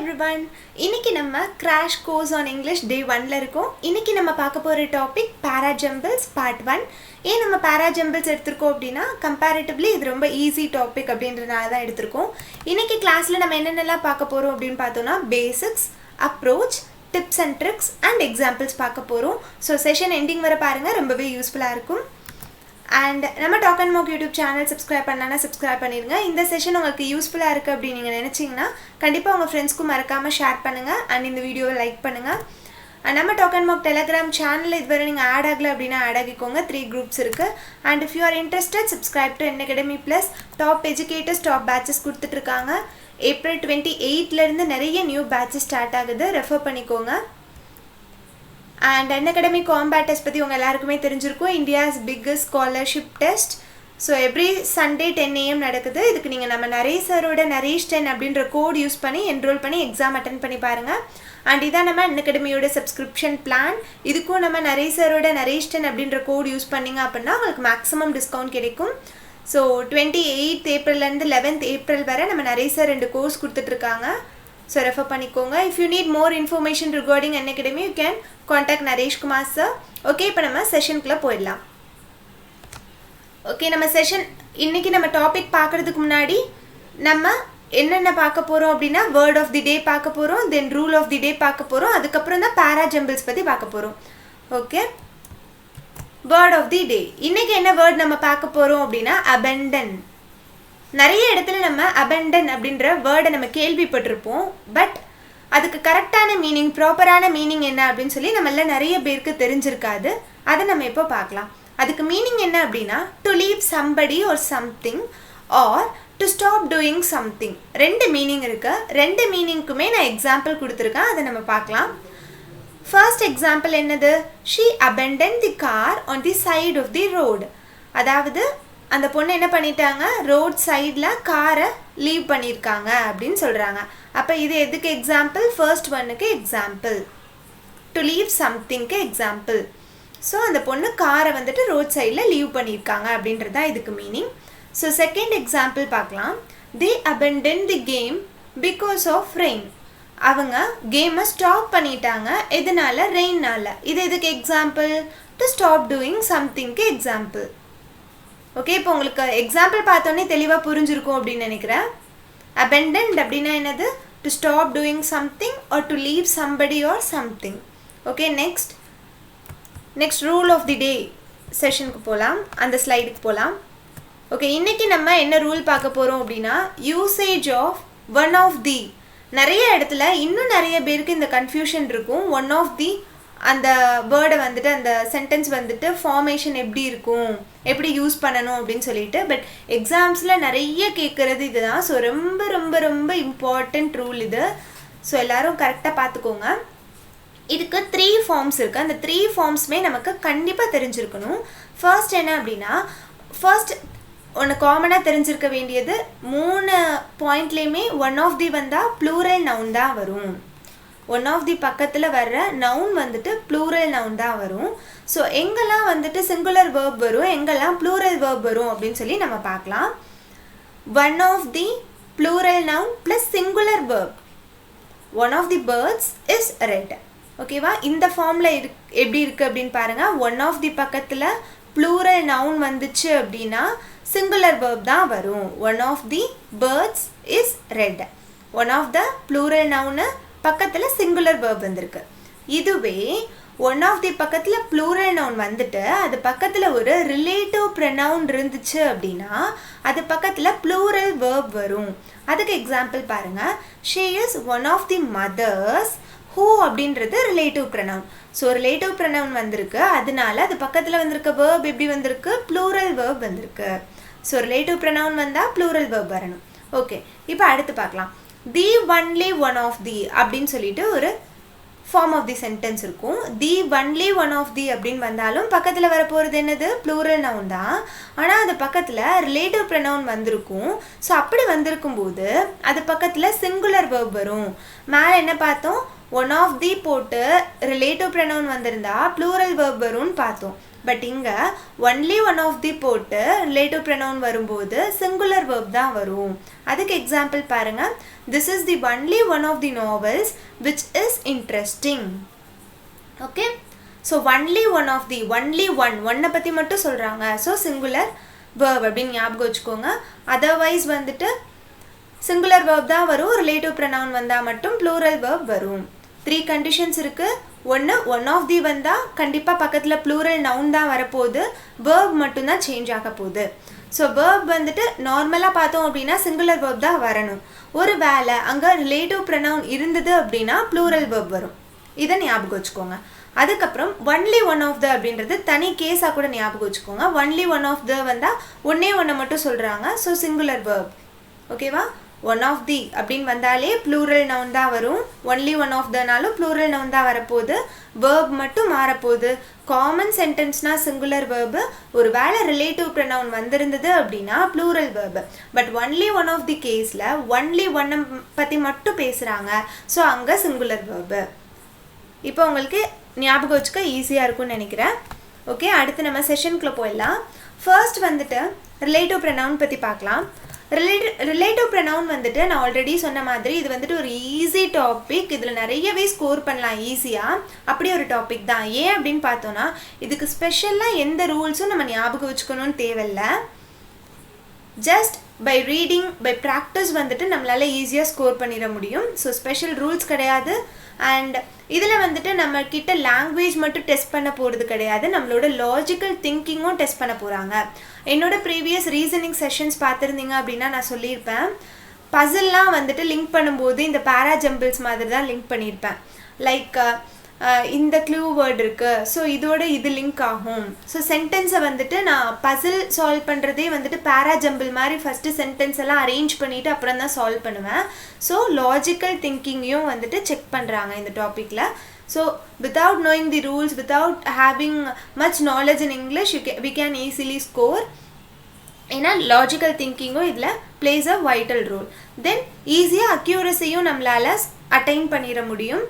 everyone. இன்னைக்கு நம்ம crash course on English day 1ல இருக்கோம். இன்னைக்கு நம்ம பார்க்க போற டாபிக் parajumbles part 1. ஏன் நம்ம parajumbles எடுத்துக்கோம் அப்படினா comparatively இது ரொம்ப ஈஸி டாபிக் அப்படின்றனால தான் எடுத்துக்கோம். இன்னைக்கு கிளாஸ்ல நம்ம என்னென்னலாம் பார்க்க போறோம் அப்படினு பார்த்தோம்னா basics, approach, tips and tricks and examples பார்க்க போறோம். So session ending வரை பாருங்க, ரொம்பவே யூஸ்ஃபுல்லா இருக்கும். And நம்ம Talk and Mock YouTube channel subscribe பண்ணானா subscribe பண்ணிருங்க. இந்த செஷன் உங்களுக்கு யூஸ்ஃபுல்லா இருக்கு அப்படி நீங்க நினைச்சீங்கன்னா கண்டிப்பா உங்க ஃப்ரெண்ட்ஸ்க்கு மறக்காம ஷேர் பண்ணுங்க and இந்த வீடியோவை லைக் பண்ணுங்க. And நம்ம Talk and Mock Telegram channel இதுவரை நீங்க ஆட் ஆகல அப்படினா ஆட் ஆகிக்கோங்க. 3 groups இருக்கு. And if you are interested subscribe to Unacademy Plus. Top educators top batches கொடுத்துட்டு இருக்காங்க. April 28 ல இருந்து நிறைய நியூ batches ஸ்டார்ட் ஆகுது. ரெஃபர் பண்ணிக்கோங்க. And Unacademy Combat Test பத்தி உங்க எல்லாருக்குமே தெரிஞ்சிருக்கும். India's biggest scholarship test. So every Sunday 10 AM நடக்குது. இதுக்கு நீங்க நம்ம நரேஷ் சரோட நரேஷ் 10 அப்படிங்கற கோட் யூஸ் பண்ணி என்ரோல் பண்ணி எக்ஸாம் அட்டெண்ட் பண்ணி பாருங்க. And இதான் நம்ம Unacademyயோட சப்ஸ்கிரிப்ஷன் பிளான். இதுக்கும் நம்ம நரேஷ் சரோட நரேஷ் 10 அப்படிங்கற கோட் யூஸ் பண்ணீங்க அப்படினா உங்களுக்கு மேக்ஸिमम டிஸ்கவுண்ட் கிடைக்கும். So 28th April ல இருந்து 11th April வரை நம்ம நரேஷ் சார் ரெண்டு கோர்ஸ் கொடுத்துட்டு இருக்காங்க. So refer பண்ணிக்கோங்க. If you need more information regarding Unacademy, you can contact Naresh Kumar sir. Okay, இப்போ நம்ம செஷனுக்குள்ள போயிடலாம். Okay, நம்ம செஷன் இன்னைக்கு நம்ம டாபிக் பார்க்கிறதுக்கு முன்னாடி நம்ம என்னென்ன பார்க்க போறோம் அப்படினா word of the day பார்க்க போறோம், then rule of the day பார்க்க போறோம், அதுக்கு அப்புறம் தான் parajumbles பத்தி பார்க்க போறோம். Okay, word of the day. இன்னைக்கு என்ன word நம்ம பார்க்க போறோம் அப்படினா abandon. நிறைய இடத்துல நம்ம abandon அப்படிங்கற வேர்டை நம்ம கேள்விப்பட்டிருப்போம். பட் அதுக்கு கரெக்ட்டான மீனிங், ப்ராப்பரான மீனிங் என்ன அப்படினு சொல்லி நம்மள நிறைய பேருக்கு தெரிஞ்சிருக்காது. அத நம்ம இப்போ பார்க்கலாம். அதுக்கு மீனிங் என்ன அப்படினா to leave somebody or something or to stop doing something. ரெண்டு மீனிங் இருக்கு. ரெண்டு மீனிங்க்குமே நான் எக்ஸாம்பிள் கொடுத்திருக்கேன். அத நம்ம பார்க்கலாம். First example என்னது? She abandoned the car on the side of the road. அதாவது அந்த பொண்ணு என்ன பண்ணிட்டாங்க, ரோட் சைடுல காரை லீவ் பண்ணிருக்காங்க அப்படினு சொல்றாங்க. அப்ப இது எதுக்கு எக்ஸாம்பிள்? ஃபர்ஸ்ட் ஒன்னுக்கு எக்ஸாம்பிள். டு லீவ் சம்திங்க்கு எக்ஸாம்பிள். சோ அந்த பொண்ணு காரை வந்துட்டு ரோட் சைடுல லீவ் பண்ணிருக்காங்க அப்படின்றது தான் இதுக்கு மீனிங். சோ செகண்ட் எக்ஸாம்பிள் பார்க்கலாம். They abandoned the game because of rain. அவங்க கேமை ஸ்டாப் பண்ணிட்டாங்க எதனால? ரெயின்னால. இது எதுக்கு எக்ஸாம்பிள்? டு ஸ்டாப் டூயிங் சம்திங்க்கு எக்ஸாம்பிள். ஓகே, இப்போ உங்களுக்கு எக்ஸாம்பிள் பார்த்தோன்னே தெளிவாக புரிஞ்சிருக்கும் அப்படின்னு நினைக்கிறேன். abandoned அப்படின்னா என்னது? to stop doing something or to leave somebody or something. Okay, next rule of the day செஷனுக்கு போகலாம், அந்த ஸ்லைடுக்கு போகலாம். ஓகே, இன்னைக்கு நம்ம என்ன ரூல் பார்க்க போகிறோம் அப்படின்னா usage of one of the. நிறைய இடத்துல இன்னும் நிறைய பேருக்கு இந்த கன்ஃபியூஷன் இருக்கும். ஒன் ஆஃப் தி அந்த வேர்டை வந்துட்டு அந்த சென்டென்ஸ் வந்துட்டு ஃபார்மேஷன் எப்படி இருக்கும், எப்படி யூஸ் பண்ணணும் அப்படின்னு சொல்லிட்டு. பட் எக்ஸாம்ஸில் நிறைய கேட்குறது இதுதான். ஸோ ரொம்ப ரொம்ப ரொம்ப இம்பார்ட்டண்ட் ரூல் இது. ஸோ எல்லோரும் கரெக்டாக பார்த்துக்கோங்க. இதுக்கு 3 ஃபார்ம்ஸ் இருக்குது. அந்த 3 ஃபார்ம்ஸுமே நமக்கு கண்டிப்பாக தெரிஞ்சிருக்கணும். ஃபர்ஸ்ட் என்ன அப்படின்னா, ஃபர்ஸ்ட் ஒன்று காமனாக தெரிஞ்சிருக்க வேண்டியது 3 பாயிண்ட்லேயுமே ஒன் ஆஃப் தி வந்தால் ப்ளூரல் நவுன் தான் வரும். ஒன் ஆஃப் தி பக்கத்தில் வர்ற நவுன் வந்துட்டு ப்ளூரல் நவுன் தான் வரும். ஸோ எங்கெல்லாம் வந்துட்டு சிங்குலர் வேர்ப் வரும், எங்கெல்லாம் ப்ளூரல் வேர்ப் வரும் அப்படின்னு சொல்லி நம்ம பார்க்கலாம். One of the plural noun plus singular verb. One of the birds is red. ஓகேவா? இந்த ஃபார்மில் எப்படி இருக்குது அப்படின்னு பாருங்கள். ஒன் ஆஃப் தி பக்கத்தில் ப்ளூரல் நவுன் வந்துச்சு அப்படின்னா சிங்குலர் வேர்ப் தான் வரும். One of the birds is red. One of the plural noun பக்கத்தில் சிங்குலர் வேர்ப் வந்திருக்கு. இதுவே ஒன் ஆஃப் தி பக்கத்தில் ப்ளூரல் நவுன் வந்துட்டு அது பக்கத்தில் ஒரு ரிலேட்டிவ் ப்ரொனவுன் இருந்துச்சு அப்படின்னா அது பக்கத்தில் ப்ளூரல் வேர்ப் வரும். அதுக்கு எக்ஸாம்பிள் பாருங்கள். She is one of the mothers. Who அப்படின்றது relative pronoun. So relative pronoun வந்திருக்கு, அதனால அது பக்கத்தில் வந்திருக்க வேர்ப் எப்படி வந்திருக்கு? ப்ளூரல் வேர்ப் வந்திருக்கு. ஸோ ரிலேட்டிவ் ப்ரொனவுன் வந்தால் ப்ளூரல் வேர்ப் வரணும். ஓகே, இப்போ அடுத்து பார்க்கலாம். The only one of the அப்படின்னு சொல்லிட்டு ஒரு ஃபார்ம் ஆஃப் தி சென்டென்ஸ் இருக்கும். The only one of the அப்படின்னு வந்தாலும் பக்கத்தில் வர போகிறது என்னது? ப்ளூரல் நவுன் தான். ஆனால் அது பக்கத்தில் ரிலேட்டிவ் ப்ரொனவுன் வந்திருக்கும். ஸோ அப்படி வந்திருக்கும் போது அது பக்கத்தில் சிங்குலர் வேர்ப் வரும். மேலே என்ன பார்த்தோம்? ஒன் ஆஃப் தி போட்டு ரிலேட்டிவ் ப்ரொனவுன் வந்திருந்தா ப்ளூரல் வேர்ப் வரும்னு பார்த்தோம். பட் இங்கே ஒன்லி ஒன் ஆஃப் தி போட்டு ரிலேட்டிவ் ப்ரொனவுன் வரும்போது சிங்குலர் verb தான் வரும். அதுக்கு எக்ஸாம்பிள் பாருங்கள். This is the only one of the novels which is interesting. Okay, so only one of the only ஒன்னை பற்றி மட்டும் சொல்கிறாங்க. ஸோ சிங்குலர் verb அப்படின்னு ஞாபகம் வச்சுக்கோங்க. அதர்வைஸ் வந்துட்டு சிங்குலர் verb தான் வரும், ரிலேட்டிவ் ப்ரொனவுன் வந்தால் மட்டும் ப்ளூரல் verb வரும். 3 கண்டிஷன்ஸ் இருக்குது. ஒன் ஆஃப் தி வந்தால் கண்டிப்பாக பக்கத்தில் ப்ளூரல் நவுன் தான் வரப்போகுது, verb மட்டும்தான் சேஞ்ச் ஆக போகுது. ஸோ verb வந்துட்டு நார்மலாக பார்த்தோம் அப்படின்னா சிங்குலர் verb தான் வரணும். ஒரு வேளை அங்கே ரிலேட்டிவ் ப்ரொனவுன் இருந்தது அப்படின்னா ப்ளூரல் verb வரும். இதை ஞாபகம் வச்சுக்கோங்க. அதுக்கப்புறம் ஒன்லி ஒன் ஆஃப் த அப்படின்றது தனி கேஸாக கூட ஞாபகம் வச்சுக்கோங்க. ஒன்லி ஒன் ஆஃப் த வந்தால் ஒன்றை மட்டும் சொல்கிறாங்க. So singular verb. ஓகேவா? ஒன் ஆஃப் தி அப்படின்னு வந்தாலே ப்ளூரல் நவுன் தான் வரும். ஒன்லி ஒன் ஆஃப் தனாலும் ப்ளூரல் நவுன் தான் வரப்போகுது, verb மட்டும் மாறப்போகுது. காமன் சென்டென்ஸ்னால் சிங்குலர் verb, ஒரு வேளை ரிலேட்டிவ் ப்ரொனவுன் வந்திருந்தது அப்படின்னா plural verb. But only one of the கேஸில் ஒன்லி ஒன்னை பற்றி மட்டும் பேசுகிறாங்க. ஸோ அங்கே சிங்குலர் verb. இப்போ உங்களுக்கு ஞாபகம் வச்சுக்க ஈஸியாக இருக்கும்னு நினைக்கிறேன். ஓகே, அடுத்து நம்ம செஷனுக்குள்ளே போயிடலாம். ஃபர்ஸ்ட் வந்துட்டு ரிலேட்டிவ் ப்ரொனவுன் பற்றி பார்க்கலாம். ரிலேட்டிவ் ப்ரொனவுன் வந்துட்டு நான் ஆல்ரெடி சொன்ன மாதிரி இது வந்துட்டு ஒரு ஈஸி டாபிக். இதில் நிறையவே ஸ்கோர் பண்ணலாம் ஈஸியாக. அப்படி ஒரு டாபிக் தான். ஏன் அப்படின்னு பார்த்தோன்னா இதுக்கு ஸ்பெஷலாக எந்த ரூல்ஸும் நம்ம ஞாபகம் வச்சுக்கணும்னு தேவையில்லை. Just by reading, by practice வந்துட்டு நம்மளால் ஈஸியாக ஸ்கோர் பண்ணிட முடியும். ஸோ ஸ்பெஷல் ரூல்ஸ் கிடையாது. அண்ட் இதில் வந்துட்டு நம்மக்கிட்ட லாங்குவேஜ் மட்டும் டெஸ்ட் பண்ண போகிறது கிடையாது, நம்மளோட லாஜிக்கல் திங்கிங்கும் டெஸ்ட் பண்ண போகிறாங்க. என்னோட ப்ரீவியஸ் ரீசனிங் செஷன்ஸ் பார்த்துருந்தீங்க அப்படின்னா நான் சொல்லியிருப்பேன், பசில்லாம் வந்துட்டு லிங்க் பண்ணும்போது இந்த பேராஜம்பிள்ஸ் மாதிரி தான் லிங்க் பண்ணியிருப்பேன். லைக் இந்த க்ளூ வேர்ட் இருக்குது, ஸோ இதோட இது லிங்க் ஆகும். ஸோ சென்டென்ஸை வந்துட்டு நான் பசில் சால்வ் பண்ணுறதே வந்துட்டு பேராஜம்பிள் மாதிரி ஃபஸ்ட்டு சென்டென்ஸ் எல்லாம் அரேஞ்ச் பண்ணிவிட்டு அப்புறம் தான் சால்வ் பண்ணுவேன். ஸோ லாஜிக்கல் திங்கிங்கையும் வந்துட்டு செக் பண்ணுறாங்க இந்த டாப்பிக்கில். So without knowing the rules, without having much knowledge in English, we can easily score. ஏன்னா லாஜிக்கல் திங்கிங்கும் இதில் பிளேஸ் அ வைட்டல் ரோல். தென் ஈஸியாக அக்யூரஸியும் நம்மளால் அட்டைன் பண்ணிட முடியும்.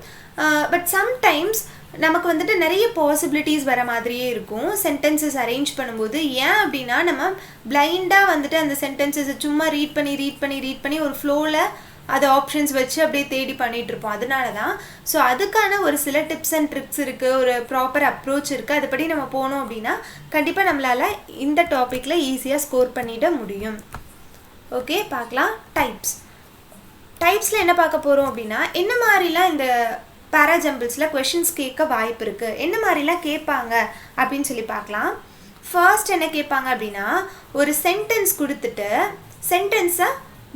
பட் சம்டைம்ஸ் நமக்கு வந்துட்டு நிறைய பாசிபிலிட்டிஸ் வர மாதிரியே இருக்கும் சென்டென்சஸ் அரேஞ்ச் பண்ணும்போது. ஏன் அப்படின்னா நம்ம பிளைண்டாக வந்துட்டு அந்த சென்டென்சஸை சும்மா ரீட் பண்ணி ஒரு ஃப்ளோவில் அது ஆப்ஷன்ஸ் வச்சு அப்படியே தேடி பண்ணிகிட்ருப்போம். அதனால தான். ஸோ அதுக்கான ஒரு சில டிப்ஸ் அண்ட் ட்ரிக்ஸ் இருக்குது, ஒரு ப்ராப்பர் அப்ரோச் இருக்குது. அதுபடி நம்ம போனோம் அப்படின்னா கண்டிப்பாக நம்மளால் இந்த டாப்பிக்கில் ஈஸியாக ஸ்கோர் பண்ணிட முடியும். ஓகே, பார்க்கலாம். டைப்ஸில் என்ன பார்க்க போகிறோம் அப்படின்னா என்ன மாதிரிலாம் இந்த பேராஜம்பிள்ஸில் கொஷின்ஸ் கேட்க வாய்ப்பு இருக்குது, என்ன மாதிரிலாம் கேட்பாங்க அப்படின்னு சொல்லி பார்க்கலாம். ஃபர்ஸ்ட் என்ன கேட்பாங்க அப்படின்னா ஒரு சென்டென்ஸ் கொடுத்துட்டு சென்டென்ஸை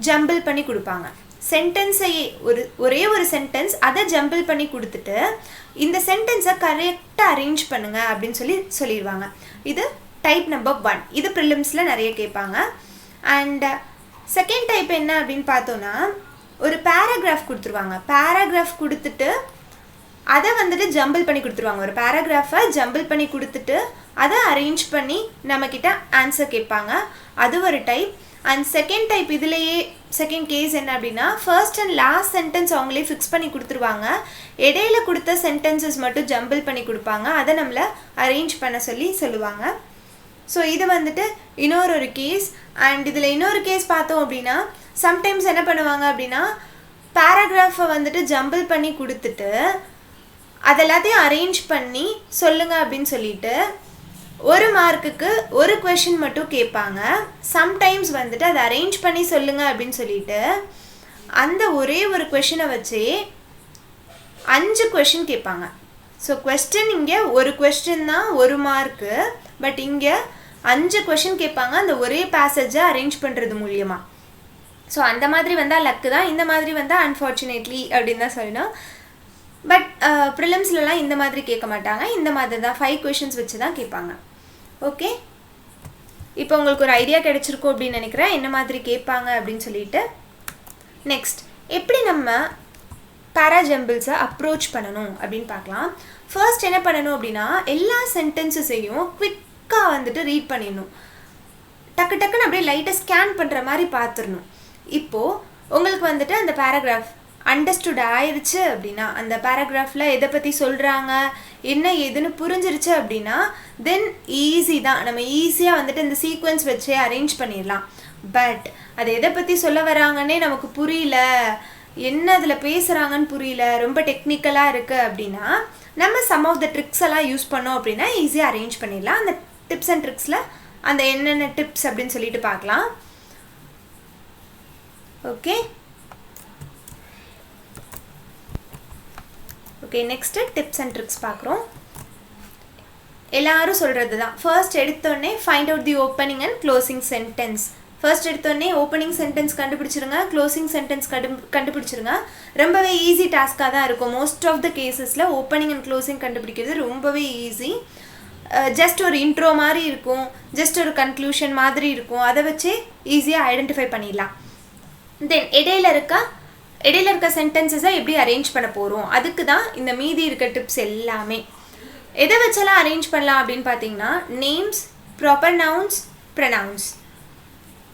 ஜம்பிள் பண்ணி கொடுப்பாங்க. சென்டென்ஸையே ஒரே ஒரு சென்டென்ஸ் அதை ஜம்பிள் பண்ணி கொடுத்துட்டு இந்த சென்டென்ஸை கரெக்டாக அரேஞ்ச் பண்ணுங்க அப்படின்னு சொல்லிடுவாங்க. இது டைப் நம்பர் 1. இது ப்ரிலிம்ஸில் நிறைய கேட்பாங்க. அண்ட் செகண்ட் டைப் என்ன அப்படின்னு பார்த்தோன்னா ஒரு பேராகிராஃப் கொடுத்துருவாங்க. பேராகிராஃப் கொடுத்துட்டு அதை வந்துட்டு ஜம்பிள் பண்ணி கொடுத்துருவாங்க. ஒரு பேராகிராஃபை ஜம்பிள் பண்ணி கொடுத்துட்டு அதை அரேஞ்ச் பண்ணி நம்மக்கிட்ட ஆன்சர் கேட்பாங்க. அது ஒரு டைப். அண்ட் செகண்ட் டைப் இதுலேயே செகண்ட் கேஸ் என்ன அப்படின்னா ஃபர்ஸ்ட் அண்ட் லாஸ்ட் சென்டென்ஸ் அவங்களே ஃபிக்ஸ் பண்ணி கொடுத்துருவாங்க. இடையில கொடுத்த சென்டென்சஸ் மட்டும் ஜம்பிள் பண்ணி கொடுப்பாங்க. அதை நம்மளை அரேஞ்ச் பண்ண சொல்லுவாங்க. ஸோ இது வந்துட்டு இன்னொரு கேஸ். அண்ட் இதில் இன்னொரு கேஸ் பார்த்தோம் அப்படின்னா சம்டைம்ஸ் என்ன பண்ணுவாங்க அப்படின்னா பேராகிராஃபை வந்துட்டு ஜம்பிள் பண்ணி கொடுத்துட்டு அதெல்லாத்தையும் அரேஞ்ச் பண்ணி சொல்லுங்க அப்படின்னு சொல்லிட்டு ஒரு மார்க்குக்கு ஒரு கொஷின் மட்டும் கேட்பாங்க. சம்டைம்ஸ் வந்துட்டு அதை அரேஞ்ச் பண்ணி சொல்லுங்க அப்படின்னு சொல்லிட்டு அந்த ஒரே ஒரு கொஷினை வச்சே 5 கொஷின் கேட்பாங்க. ஸோ கொஸ்டின் இங்கே ஒரு கொஸ்டின் தான் 1 மார்க்கு. பட் இங்கே 5 கொஷின் கேட்பாங்க அந்த ஒரே பேசேஜை அரேஞ்ச் பண்ணுறது மூலியமாக. ஸோ அந்த மாதிரி வந்தால் லக்கு தான், இந்த மாதிரி வந்தால் அன்ஃபார்ச்சுனேட்லி அப்படின்னு தான் சொல்லணும். பட் ப்ரிலிம்ஸ்லலாம் இந்த மாதிரி கேட்க மாட்டாங்க. இந்த மாதிரி தான் 5 கொஷின்ஸ் வச்சு தான் கேட்பாங்க. ஓகே, இப்போ உங்களுக்கு ஒரு ஐடியா கிடைச்சிருக்கும் அப்படின்னு நினைக்கிறேன் என்ன மாதிரி கேட்பாங்க அப்படின்னு சொல்லிட்டு. நெக்ஸ்ட் எப்படி நம்ம பேராஜம்பிள்ஸை அப்ரோச் பண்ணணும் அப்படின்னு பார்க்கலாம். ஃபர்ஸ்ட் என்ன பண்ணணும் அப்படின்னா எல்லா சென்டென்சஸையும் குவிக்காக வந்துட்டு ரீட் பண்ணிடணும். டக்குன்னு அப்படியே லைட்டாக ஸ்கேன் பண்ணுற மாதிரி பார்த்துடணும். இப்போது உங்களுக்கு வந்துட்டு அந்த பேராகிராஃப் அண்டர்ஸ்டுட் ஆயிடுச்சு அப்படின்னா, அந்த பேராகிராஃபில் எதை பற்றி சொல்கிறாங்க என்ன ஏதுன்னு புரிஞ்சிருச்சு அப்படின்னா தென் ஈஸி தான், நம்ம ஈஸியாக வந்துட்டு இந்த சீக்வன்ஸ் வச்சே அரேஞ்ச் பண்ணிடலாம். பட் அது எதை பற்றி சொல்ல வராங்கன்னே நமக்கு புரியல, என்ன அதில் பேசுகிறாங்கன்னு புரியல, ரொம்ப டெக்னிக்கலாக இருக்குது அப்படின்னா நம்ம சம் ஆஃப் த ட்ரிக்ஸ் எல்லாம் யூஸ் பண்ணோம் அப்படின்னா ஈஸியாக அரேஞ்ச் பண்ணிடலாம். அந்த டிப்ஸ் அண்ட் ட்ரிக்ஸில் அந்த என்னென்ன டிப்ஸ் அப்படின்னு சொல்லிட்டு பார்க்கலாம். Okay okay next tips and tricks பார்க்குறோம். எல்லாரும் சொல்கிறது தான். ஃபர்ஸ்ட் எடுத்தோடனே find out the opening and closing sentence. First எடுத்தோடனே ஓப்பனிங் சென்டென்ஸ் கண்டுபிடிச்சிருங்க, க்ளோசிங் சென்டென்ஸ் கண்டுபிடிச்சிருங்க. ரொம்பவே ஈஸி டாஸ்க்காக தான் இருக்கும். மோஸ்ட் ஆஃப் த கேசஸில் ஓப்பனிங் அண்ட் க்ளோசிங் கண்டுபிடிக்கிறது ரொம்பவே ஈஸி. ஜஸ்ட் ஒரு இன்ட்ரோ மாதிரி இருக்கும், ஜஸ்ட் ஒரு கன்க்ளூஷன் மாதிரி இருக்கும், அதை வச்சு ஈஸியாக ஐடென்டிஃபை பண்ணிடலாம். தென் இடையில இருக்க சென்டென்சஸை எப்படி அரேஞ்ச் பண்ண போகிறோம், அதுக்கு தான் இந்த மீதி இருக்க டிப்ஸ் எல்லாமே. எதை வச்செல்லாம் அரேஞ்ச் பண்ணலாம் அப்படின்னு பார்த்தீங்கன்னா நேம்ஸ், ப்ராப்பர் நவுன்ஸ், ப்ரொனவுன்ஸ்.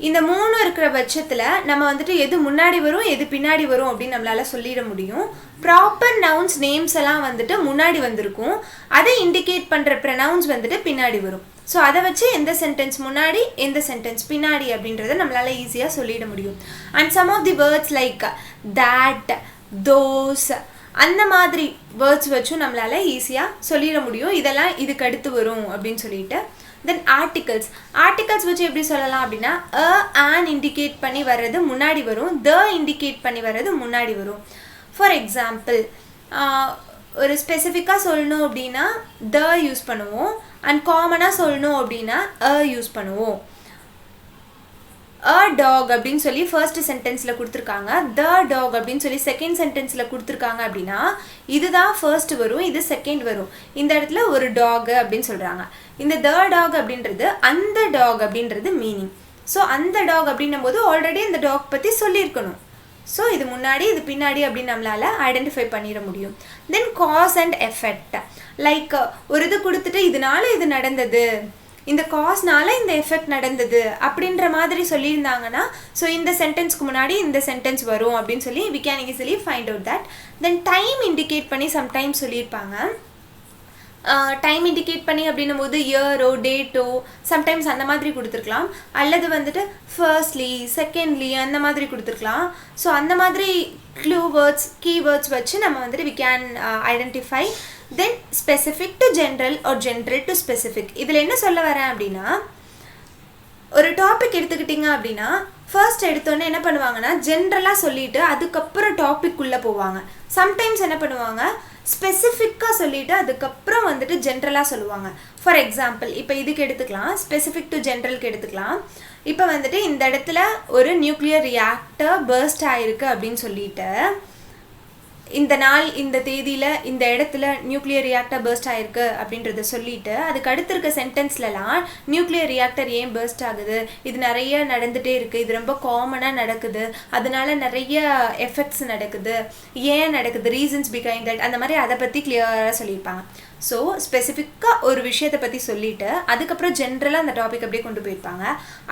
இந்த 3 இருக்கிற பட்சத்தில் நம்ம வந்துட்டு எது முன்னாடி வரும் எது பின்னாடி வரும் அப்படின்னு நம்மளால் சொல்லிட முடியும். ப்ராப்பர் நவுன்ஸ் நேம்ஸ் எல்லாம் வந்துட்டு முன்னாடி வந்திருக்கும், அதை இண்டிகேட் பண்ணுற ப்ரொனவுன்ஸ் வந்துட்டு பின்னாடி வரும். ஸோ அதை வச்சு எந்த சென்டென்ஸ் முன்னாடி எந்த சென்டென்ஸ் பின்னாடி அப்படின்றத நம்மளால் ஈஸியாக சொல்லிட முடியும். And some of the words like that, those அந்த மாதிரி வேர்ட்ஸ் வச்சும் நம்மளால் ஈஸியாக சொல்லிட முடியும், இதெல்லாம் இதுக்கு அடுத்து வரும் அப்படின்னு சொல்லிட்டு. தென் ஆர்டிகல்ஸ் வச்சு எப்படி சொல்லலாம் அப்படின்னா an இண்டிகேட் பண்ணி வர்றது முன்னாடி வரும், the இண்டிகேட் பண்ணி வர்றது முன்னாடி வரும். ஃபார் எக்ஸாம்பிள் ஒரு ஸ்பெசிஃபிக்காக சொல்லணும் அப்படின்னா the யூஸ் பண்ணுவோம், அண்ட் காமனாக சொல்லணும் அப்படின்னா யூஸ் பண்ணுவோம். டாக் அப்படின்னு சொல்லி ஃபர்ஸ்ட் சென்டென்ஸில் கொடுத்துருக்காங்க, த டாக் அப்படின்னு சொல்லி செகண்ட் சென்டென்ஸில் கொடுத்துருக்காங்க அப்படின்னா இதுதான் ஃபர்ஸ்ட் வரும், இது செகண்ட் வரும். இந்த இடத்துல ஒரு டாக் அப்படின்னு சொல்கிறாங்க. இந்த த டாக் அப்படின்றது அந்த டாக் அப்படின்றது மீனிங். ஸோ அந்த டாக் அப்படின்னும் போது ஆல்ரெடி அந்த டாக் பற்றி சொல்லியிருக்கணும். ஸோ இது முன்னாடி இது பின்னாடி அப்படின்னு நம்மளால் ஐடென்டிஃபை பண்ணிட முடியும். தென் காஸ் அண்ட் எஃபெக்ட், லைக் ஒரு இது கொடுத்துட்டு இதனால இது நடந்தது, இந்த காஸ்னால இந்த எஃபெக்ட் நடந்தது அப்படின்ற மாதிரி சொல்லியிருந்தாங்கன்னா ஸோ இந்த சென்டென்ஸ்க்கு முன்னாடி இந்த சென்டென்ஸ் வரும் அப்படின்னு சொல்லி we can easily find out that. Then time indicate பண்ணி சம்டைம்ஸ் சொல்லியிருப்பாங்க. டைம் இண்டிகேட் பண்ணி அப்படின்னும் போது இயரோ டேட்டோ சம்டைம்ஸ் அந்த மாதிரி கொடுத்துருக்கலாம், அல்லது வந்துட்டு ஃபர்ஸ்ட்லி செகண்ட்லி அந்த மாதிரி கொடுத்துருக்கலாம். ஸோ அந்த மாதிரி க்ளூ வேர்ட்ஸ் கீவேர்ட்ஸ் வச்சு நம்ம வந்துட்டு we can identify. Then specific to general or general to specific. இதில் என்ன சொல்ல வரேன் அப்படின்னா ஒரு டாபிக் எடுத்துக்கிட்டிங்க அப்படின்னா ஃபர்ஸ்ட் எடுத்தோன்னே என்ன பண்ணுவாங்கன்னா ஜென்ரலாக சொல்லிவிட்டு அதுக்கப்புறம் டாபிக் உள்ளே போவாங்க. சம்டைம்ஸ் என்ன பண்ணுவாங்க ஸ்பெசிஃபிக்காக சொல்லிவிட்டு அதுக்கப்புறம் வந்துட்டு ஜென்ரலாக சொல்லுவாங்க. ஃபார் எக்ஸாம்பிள் இப்போ இதுக்கு எடுத்துக்கலாம், ஸ்பெசிஃபிக் டு ஜென்ரலுக்கு எடுத்துக்கலாம். இப்போ வந்துட்டு இந்த இடத்துல ஒரு நியூக்ளியர் ரியாக்டர் பர்ஸ்ட் ஆகிருக்கு அப்படின்னு சொல்லிட்டு இந்த நாள் இந்த தேதியில் இந்த இடத்துல நியூக்ளியர் ரியாக்டர் பர்ஸ்ட் ஆகிருக்கு அப்படின்றத சொல்லிவிட்டு அதுக்கு அடுத்து இருக்க சென்டென்ஸ்லலாம் நியூக்ளியர் ரியாக்டர் ஏன் பர்ஸ்ட் ஆகுது, இது நிறைய நடந்துகிட்டே இருக்குது, இது ரொம்ப காமனாக நடக்குது, அதனால நிறைய எஃபெக்ட்ஸ் நடக்குது, ஏன் நடக்குது, ரீசன்ஸ் பிஹைண்ட் தட், அந்த மாதிரி அதை பற்றி கிளியராக சொல்லியிருப்பாங்க. ஸோ ஸ்பெசிஃபிக்காக ஒரு விஷயத்தை பற்றி சொல்லிவிட்டு அதுக்கப்புறம் ஜென்ரலாக அந்த டாபிக் அப்படியே கொண்டு போயிருப்பாங்க,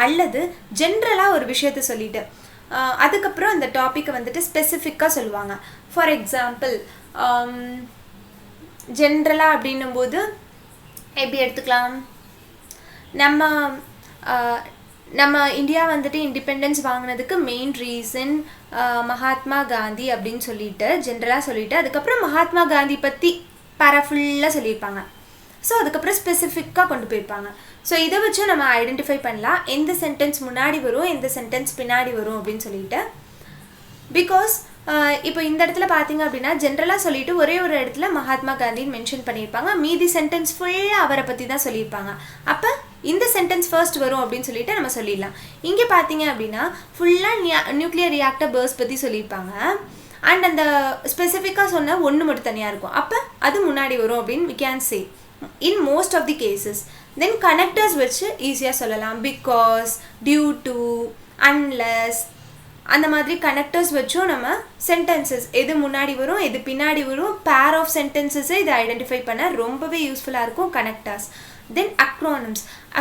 அல்லது ஜென்ரலாக ஒரு விஷயத்தை சொல்லிவிட்டு அதுக்கப்புறம் அந்த டாப்பிக்கை வந்துட்டு ஸ்பெசிஃபிக்காக சொல்லுவாங்க. ஃபார் எக்ஸாம்பிள் ஜென்ரலாக அப்படின்னும் போது எப்படி எடுத்துக்கலாம், நம்ம இந்தியா வந்துட்டு இண்டிபெண்டன்ஸ் வாங்கினதுக்கு மெயின் ரீசன் மகாத்மா காந்தி அப்படின்னு சொல்லிட்டு ஜென்ரலாக சொல்லிவிட்டு அதுக்கப்புறம் மகாத்மா காந்தி பற்றி ஃபுல்லாக சொல்லியிருப்பாங்க. ஸோ அதுக்கப்புறம் ஸ்பெசிஃபிக்காக கொண்டு போயிருப்பாங்க. ஸோ இதை வச்சு நம்ம ஐடென்டிஃபை பண்ணலாம் எந்த சென்டென்ஸ் முன்னாடி வரும் எந்த சென்டென்ஸ் பின்னாடி வரும் அப்படின்னு சொல்லிட்டு. பிகாஸ் இப்போ இந்த இடத்துல பார்த்தீங்க அப்படின்னா ஜென்ரலாக சொல்லிட்டு ஒரே ஒரு இடத்துல மகாத்மா காந்தின்னு மென்ஷன் பண்ணியிருப்பாங்க, மீதி சென்டென்ஸ் ஃபுல்லாக அவரை பற்றி தான் சொல்லியிருப்பாங்க. அப்போ இந்த சென்டென்ஸ் ஃபர்ஸ்ட் வரும் அப்படின்னு சொல்லிட்டு நம்ம சொல்லிடலாம். இங்கே பார்த்தீங்க அப்படின்னா ஃபுல்லாக நியூக்ளியர் ரியாக்டர் பர்ஸ்ட் பற்றி சொல்லியிருப்பாங்க, அண்ட் அந்த ஸ்பெசிஃபிக்காக சொன்ன ஒன்று மட்டும் தனியாக இருக்கும், அப்போ அது முன்னாடி வரும் அப்படின்னு we can say in most of the cases. Then connectors வச்சு ஈஸியாக சொல்லலாம், பிகாஸ், டியூ டு, அன்லெஸ் அந்த மாதிரி கனெக்டர்ஸ் வச்சும் நம்ம சென்டென்சஸ் எது முன்னாடி வரும் எது பின்னாடி வரும் பேர் ஆஃப் சென்டென்சஸை இதை ஐடென்டிஃபை பண்ண ரொம்பவே யூஸ்ஃபுல்லாக இருக்கும் கனெக்டர்ஸ். தென்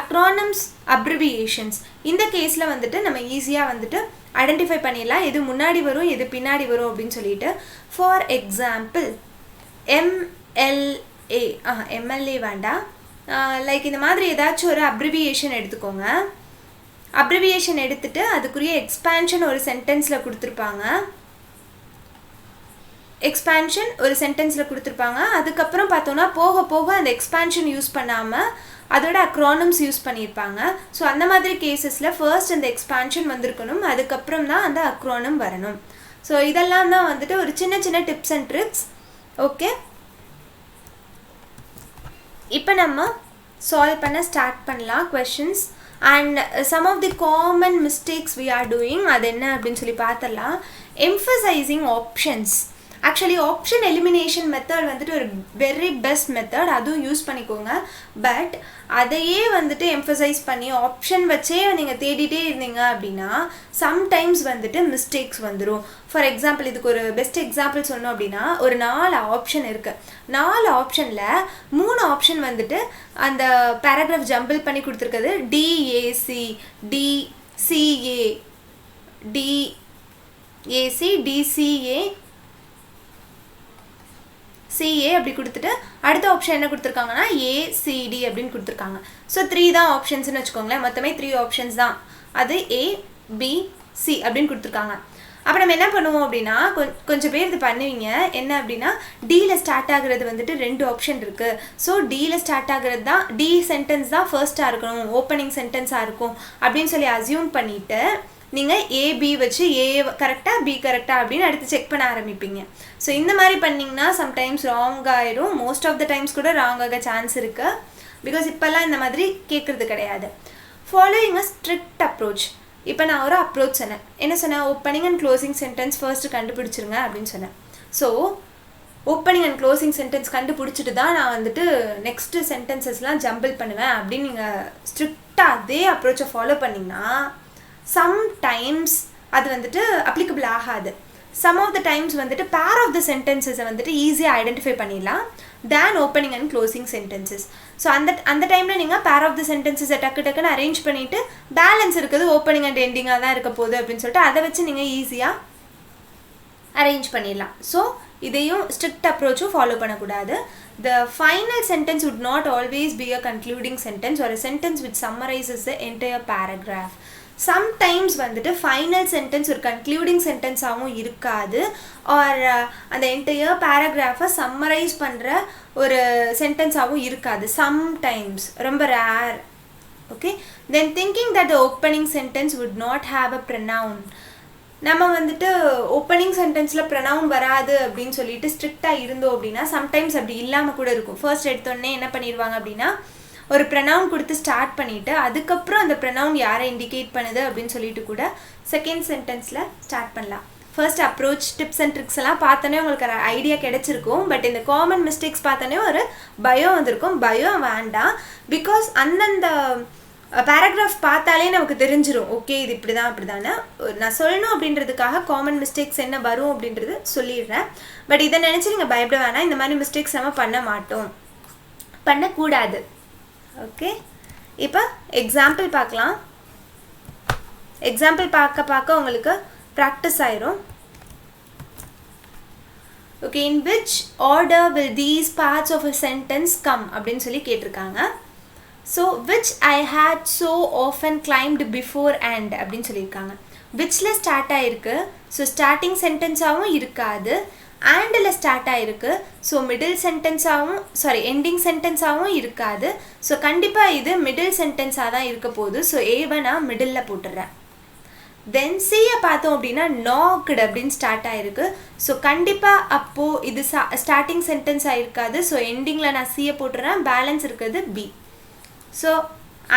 அக்ரானம்ஸ் அப்ரிவியேஷன்ஸ். இந்த கேஸில் வந்துட்டு நம்ம ஈஸியாக வந்துட்டு ஐடென்டிஃபை பண்ணிடலாம் எது முன்னாடி வரும் எது பின்னாடி வரும் அப்படின்னு சொல்லிட்டு. ஃபார் எக்ஸாம்பிள் எம்எல்ஏ வேண்டாம், லைக் இந்த மாதிரி ஏதாச்சும் ஒரு அப்ரிவியேஷன் எடுத்துக்கோங்க. அப்ரிவியேஷன் எடுத்துகிட்டு அதுக்குரிய எக்ஸ்பேன்ஷன் ஒரு சென்டென்ஸில் கொடுத்துருப்பாங்க. அதுக்கப்புறம் பார்த்தோன்னா போக போக அந்த எக்ஸ்பேன்ஷன் யூஸ் பண்ணாமல் அதோட அக்ரானம்ஸ் யூஸ் பண்ணியிருப்பாங்க. ஸோ அந்த மாதிரி கேசஸில் ஃபர்ஸ்ட் அந்த எக்ஸ்பேன்ஷன் வந்திருக்கணும், அதுக்கப்புறம் தான் அந்த அக்ரானம் வரணும். ஸோ இதெல்லாம் தான் வந்துட்டு ஒரு சின்ன சின்ன டிப்ஸ் அண்ட் ட்ரிக்ஸ். ஓகே, இப்போ நம்ம சால்வ் பண்ண ஸ்டார்ட் பண்ணலாம் questions. And some of the common mistakes we are doing அது என்ன அப்படின்னு சொல்லி பார்த்துடலாம். Emphasising options. Actually option elimination method வந்துட்டு ஒரு வெரி பெஸ்ட் மெத்தட், அதுவும் யூஸ் பண்ணிக்கோங்க. பட் அதையே வந்துட்டு எம்ஃபசைஸ் பண்ணி ஆப்ஷன் வச்சே நீங்கள் தேடிட்டே இருந்தீங்க அப்படின்னா சம்டைம்ஸ் வந்துட்டு மிஸ்டேக்ஸ் வந்துடும். ஃபார் எக்ஸாம்பிள் இதுக்கு ஒரு பெஸ்ட் எக்ஸாம்பிள் சொன்னோம் அப்படின்னா ஒரு 4 ஆப்ஷன் இருக்குது. 4 ஆப்ஷனில் 3 ஆப்ஷன் வந்துட்டு அந்த பேராகிராஃப் ஜம்பிள் பண்ணி கொடுத்துருக்குது. டிஏசி, டிசிஏ, டிசிஏ அப்படி கொடுத்துட்டு அடுத்த ஆப்ஷன் என்ன கொடுத்துருக்காங்கன்னா ஏசிடி அப்படின்னு கொடுத்துருக்காங்க. ஸோ 3 தான் ஆப்ஷன்ஸ்னு வச்சுக்கோங்களேன். மொத்தமே 3 ஆப்ஷன்ஸ் தான். அது ஏபிசி அப்படின்னு கொடுத்துருக்காங்க. அப்போ நம்ம என்ன பண்ணுவோம் அப்படின்னா கொஞ்சம் பேர் இது பண்ணுவீங்க. என்ன அப்படின்னா டியில் ஸ்டார்ட் ஆகுறது வந்துட்டு 2 ஆப்ஷன் இருக்குது. ஸோ டியில் ஸ்டார்ட் ஆகுறது தான் டி சென்டென்ஸ் தான் ஃபர்ஸ்ட்டாக இருக்கணும், ஓப்பனிங் சென்டென்ஸாக இருக்கும் அப்படின்னு சொல்லி அசியூம் பண்ணிவிட்டு நீங்கள் ஏபி வச்சு ஏ கரெக்டாக பி கரெக்டாக அப்படின்னு அடுத்து செக் பண்ண ஆரம்பிப்பீங்க. ஸோ இந்த மாதிரி பண்ணிங்கன்னா சம்டைம்ஸ் ராங் ஆகிடும். மோஸ்ட் ஆஃப் த டைம்ஸ் கூட ராங் ஆக சான்ஸ் இருக்குது. பிகாஸ் இப்போல்லாம் இந்த மாதிரி கேட்குறது கிடையாது. Following a strict approach. இப்போ நான் ஒரு அப்ரோச் சொன்னேன். என்ன சொன்னேன்? Opening and closing sentence first கண்டுபிடிச்சிருங்க அப்படின்னு சொன்னேன். So opening and closing sentence கண்டுபிடிச்சிட்டு தான் நான் வந்துட்டு நெக்ஸ்ட்டு சென்டென்சஸ்லாம் ஜம்பிள் பண்ணுவேன் அப்படின்னு நீங்கள் ஸ்ட்ரிக்டாக அதே அப்ரோச்சை ஃபாலோ பண்ணிங்கன்னா சம்டைம்ஸ் அது வந்துட்டு அப்ளிகபிள் ஆகாது. சம் ஆஃப் த டைம்ஸ் வந்துட்டு பேர் ஆஃப் த சென்டென்சஸை வந்துட்டு ஈஸியாக ஐடென்டிஃபை பண்ணிடலாம் then opening and closing sentences. So அந்த டைமில் நீங்கள் பேர் ஆஃப் த சென்டென்சஸை டக்குன்னு அரேஞ்ச் பண்ணிவிட்டு பேலன்ஸ் இருக்குது ஓப்பனிங் அண்ட் எண்டிங்காக தான் இருக்க போகுது அப்படின்னு சொல்லிட்டு அதை வச்சு நீங்கள் ஈஸியாக அரேஞ்ச் பண்ணிடலாம். ஸோ இதையும் ஸ்ட்ரிக்ட் அப்ரோச்சும் ஃபாலோ பண்ணக்கூடாது. The final sentence would not always be a concluding sentence or a sentence which summarizes the entire paragraph. Sometimes வந்துட்டு ஃபைனல் சென்டென்ஸ் ஒரு கன்க்ளூடிங் சென்டென்ஸாகவும் இருக்காது, ஆர் அந்த என்டையர் பேராகிராஃபை சம்மரைஸ் பண்ணுற ஒரு சென்டென்ஸாகவும் இருக்காது. சம்டைம்ஸ், ரொம்ப rare. Okay, then thinking that the opening sentence would not have a pronoun. நம்ம வந்துட்டு ஓப்பனிங் சென்டென்ஸில் ப்ரொனவுன் வராது அப்படின்னு சொல்லிட்டு ஸ்ட்ரிக்டாக இருந்தோம் அப்படின்னா சம்டைம்ஸ் அப்படி இல்லாமல் கூட இருக்கும். ஃபர்ஸ்ட் எடுத்தோடனே என்ன பண்ணிடுவாங்க அப்படின்னா ஒரு ப்ரொனவுன் கொடுத்து ஸ்டார்ட் பண்ணிவிட்டு அதுக்கப்புறம் அந்த ப்ரொனவுன் யாரை இண்டிகேட் பண்ணுது அப்படின்னு சொல்லிட்டு கூட செகண்ட் சென்டென்ஸில் ஸ்டார்ட் பண்ணலாம். First approach tips and tricks எல்லாம் பார்த்தோன்னே உங்களுக்கு ஒரு ஐடியா கிடச்சிருக்கும். பட் இந்த காமன் மிஸ்டேக்ஸ் பார்த்தோன்னே ஒரு பயம் வந்திருக்கும். பயம் வேண்டாம், பிகாஸ் அந்தந்த பேராகிராஃப் பார்த்தாலே நமக்கு தெரிஞ்சிடும் ஓகே இது இப்படி தான் அப்படி தானே. நான் சொல்லணும் அப்படின்றதுக்காக காமன் மிஸ்டேக்ஸ் என்ன வரும் அப்படின்றது சொல்லிடுறேன். பட் இதை நினச்சி நீங்கள் பயப்பட வேணாம். இந்த மாதிரி மிஸ்டேக்ஸ் நம்ம பண்ண மாட்டோம், பண்ணக்கூடாது. ஓகே, இப்போ எக்ஸாம்பிள் பார்க்கலாம். எக்ஸாம்பிள் பார்க்க உங்களுக்கு ப்ராக்டிஸ் ஆயிரும். Okay, in which order will these parts of a sentence come அப்படின்னு சொல்லி கேட்டிருக்காங்க. So which I had so often claimed before and அப்படின்னு சொல்லியிருக்காங்க. விச்சில் ஸ்டார்ட் ஆகிருக்கு, ஸோ ஸ்டார்டிங் சென்டென்ஸாகவும் இருக்காது. அண்டில் ஸ்டார்ட் ஆகிருக்கு, ஸோ மிடில் சென்டென்ஸாகவும் எண்டிங் சென்டென்ஸாகவும் இருக்காது. ஸோ கண்டிப்பாக இது மிடில் சென்டென்ஸாக தான் இருக்க போகுது. ஸோ ஏவை நான் மிடில் போட்டுடுறேன். தென் சியை பார்த்தோம் அப்படின்னா நாக்டு அப்படின்னு ஸ்டார்ட் ஆகிருக்கு. ஸோ கண்டிப்பாக அப்போது இது ஸ்டார்டிங் சென்டென்ஸாக இருக்காது. ஸோ எண்டிங்கில் நான் சியை போட்டுறேன். பேலன்ஸ் இருக்கிறது பி. ஸோ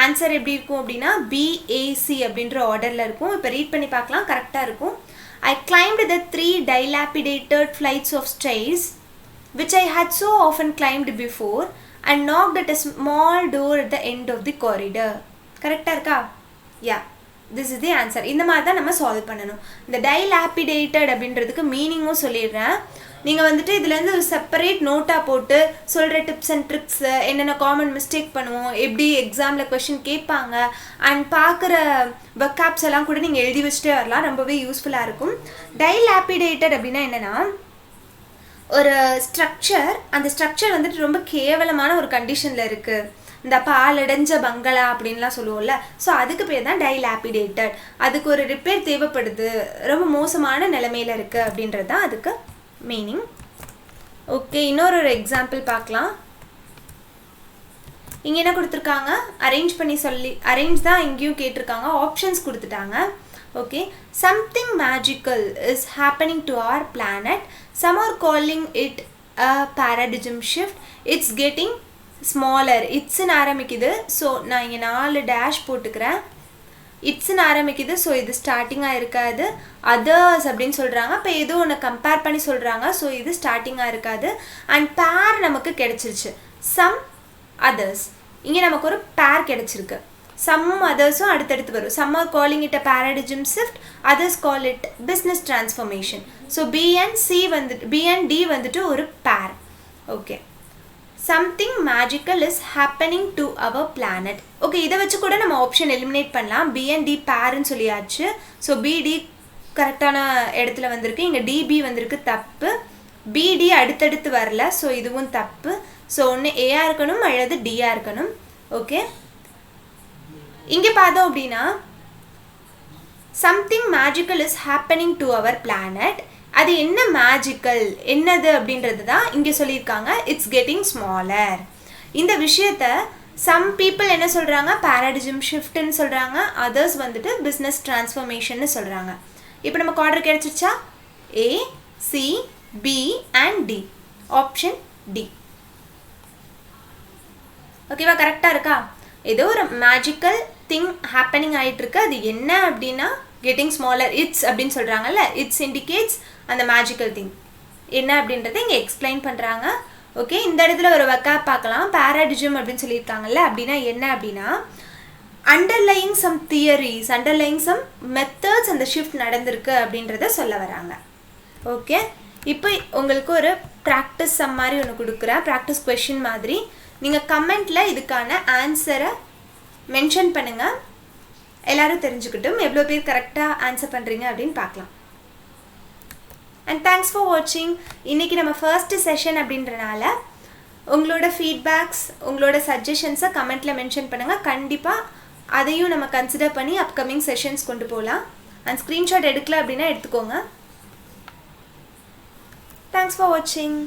ஆன்சர் எப்படி இருக்கும் அப்படின்னா பிஏசி அப்படின்ற ஆர்டரில் இருக்கும். இப்போ ரீட் பண்ணி பார்க்கலாம், கரெக்டாக இருக்கும். I climbed the 3 dilapidated flights of stairs which I had so often climbed before and knocked at a small door at the end of the corridor. கரெக்டாக இருக்கா? யா, திஸ் இஸ் தி ஆன்சர். இந்த மாதிரி தான் நம்ம சால்வ் பண்ணணும். இந்த டைலாபிடேட்டட் அப்படின்றதுக்கு மீனிங்கும் சொல்லிடுறேன். நீங்கள் வந்துட்டு இதுலேருந்து ஒரு செப்பரேட் நோட்டாக போட்டு சொல்கிற டிப்ஸ் அண்ட் ட்ரிக்ஸு, என்னென்ன காமன் மிஸ்டேக் பண்ணுவோம், எப்படி எக்ஸாமில் கொஷின் கேட்பாங்க அண்ட் பார்க்குற வெக்காப்ஸ் எல்லாம் கூட நீங்கள் எழுதி வச்சுட்டே வரலாம். ரொம்பவே யூஸ்ஃபுல்லாக இருக்கும். டைலாபிடேட்டட் அப்படின்னா என்னென்னா, ஒரு ஸ்ட்ரக்சர், அந்த ஸ்ட்ரக்சர் வந்துட்டு ரொம்ப கேவலமான ஒரு கண்டிஷனில் இருக்குது. இந்த பாலடைஞ்ச பங்களா அப்படின்லாம் சொல்லுவோம்ல, ஸோ அதுக்கு பேர் தான் டைலாபிடேட்டட். அதுக்கு ஒரு ரிப்பேர் தேவைப்படுது, ரொம்ப மோசமான நிலைமையில் இருக்குது அப்படின்றது தான் அதுக்கு மீனிங். ஓகே, இன்னொரு எக்ஸாம்பிள் பார்க்கலாம். இங்கே என்ன கொடுத்துருக்காங்க, அரேஞ்ச் பண்ணி அரேஞ்ச் தான் இங்கேயும் கேட்டிருக்காங்க, ஆப்ஷன்ஸ் கொடுத்துட்டாங்க. Okay, something magical is happening to our planet. Some are calling it a paradigm shift. It's getting smaller. இட்ஸ்ன்னு ஆரம்பிக்குது, ஸோ நான் இங்கே 4 டேஷ் போட்டுக்கிறேன். இட்ஸ்ன்னு ஆரம்பிக்குது, ஸோ இது ஸ்டார்டிங்காக இருக்காது. அதர்ஸ் அப்படின்னு சொல்கிறாங்க, இப்போ எதுவும் ஒன்று கம்பேர் பண்ணி சொல்கிறாங்க, ஸோ இது ஸ்டார்டிங்காக இருக்காது. அண்ட் பேர் நமக்கு கிடச்சிருச்சு, சம் அதர்ஸ். இங்கே நமக்கு ஒரு பேர் கிடச்சிருக்கு. சம் அதர்ஸும் அடுத்தடுத்து வரும். Some are calling it a paradigm shift, others call it business transformation. So B and D வந்துட்டு ஒரு pair. Okay, something magical is happening to our planet. Okay, இதை வச்சு கூட நம்ம ஆப்ஷன் எலிமினேட் பண்ணலாம். B and D பேருன்னு சொல்லியாச்சு, so BD கரெக்டான இடத்துல வந்திருக்கு. இங்கே DB வந்திருக்கு, தப்பு. BD அடுத்தடுத்து வரல, ஸோ இதுவும் தப்பு. ஸோ ஒன்று ஏஆ இருக்கணும் அல்லது டிஆ இருக்கணும். ஓகே, இங்கே பார்த்தோம் அப்படின்னா something magical is happening to our planet. அது என்ன மேஜிக்கல், என்னது அப்படின்றது தான் இங்கே சொல்லியிருக்காங்க. It's getting smaller. இந்த விஷயத்த சம் பீப்புள் என்ன சொல்கிறாங்க, paradigm shiftன்னு சொல்கிறாங்க. அதர்ஸ் வந்துட்டு பிஸ்னஸ் டிரான்ஸ்ஃபர்மேஷன்னு சொல்கிறாங்க. இப்போ நமக்கு ஆர்டர் கிடச்சிருச்சா? A, C, B and D. Option D. ஓகேவா, கரெக்டாக இருக்கா? ஏதோ ஒரு மேஜிக்கல் திங் ஹேப்பனிங் ஆகிட்டுருக்கு. அது என்ன அப்படின்னா கெட்டிங் ஸ்மாலர். இட்ஸ் அப்படின்னு சொல்கிறாங்கல்ல, இட்ஸ் இண்டிகேட்ஸ் அந்த மேஜிக்கல் திங் என்ன அப்படின்றத இங்கே எக்ஸ்பிளைன் பண்ணுறாங்க. ஓகே, இந்த இடத்துல ஒரு வெக்காப் பார்க்கலாம். paradigm அப்படின்னு சொல்லியிருக்காங்கல்ல, அப்படின்னா என்ன அப்படின்னா underlying some theories, underlying some methods அந்த ஷிஃப்ட் நடந்திருக்கு அப்படின்றத சொல்ல வராங்க. ஓகே, இப்போ உங்களுக்கு ஒரு ப்ராக்டிஸ் சம் மாதிரி ஒன்று கொடுக்குறேன், ப்ராக்டிஸ் கொஷின் மாதிரி. நீங்கள் கமெண்ட்டில் இதுக்கான ஆன்சரை மென்ஷன் பண்ணுங்கள், எல்லோரும் தெரிஞ்சுக்கிட்டும் எவ்வளோ பேர் கரெக்டாக ஆன்சர் பண்ணுறீங்க அப்படின்னு பார்க்கலாம். அண்ட் தேங்க்ஸ் ஃபார் வாட்சிங். இன்றைக்கி நம்ம ஃபர்ஸ்ட் செஷன் அப்படின்றனால உங்களோட ஃபீட்பேக்ஸ், உங்களோட சஜஷன்ஸை கமெண்ட்டில் மென்ஷன் பண்ணுங்கள். கண்டிப்பாக அதையும் நம்ம கன்சிடர் பண்ணி அப்கமிங் செஷன்ஸ் கொண்டு போகலாம். அண்ட் ஸ்க்ரீன்ஷாட் எடுக்கல அப்படின்னா எடுத்துக்கோங்க. தேங்க்ஸ் ஃபார் வாட்சிங்.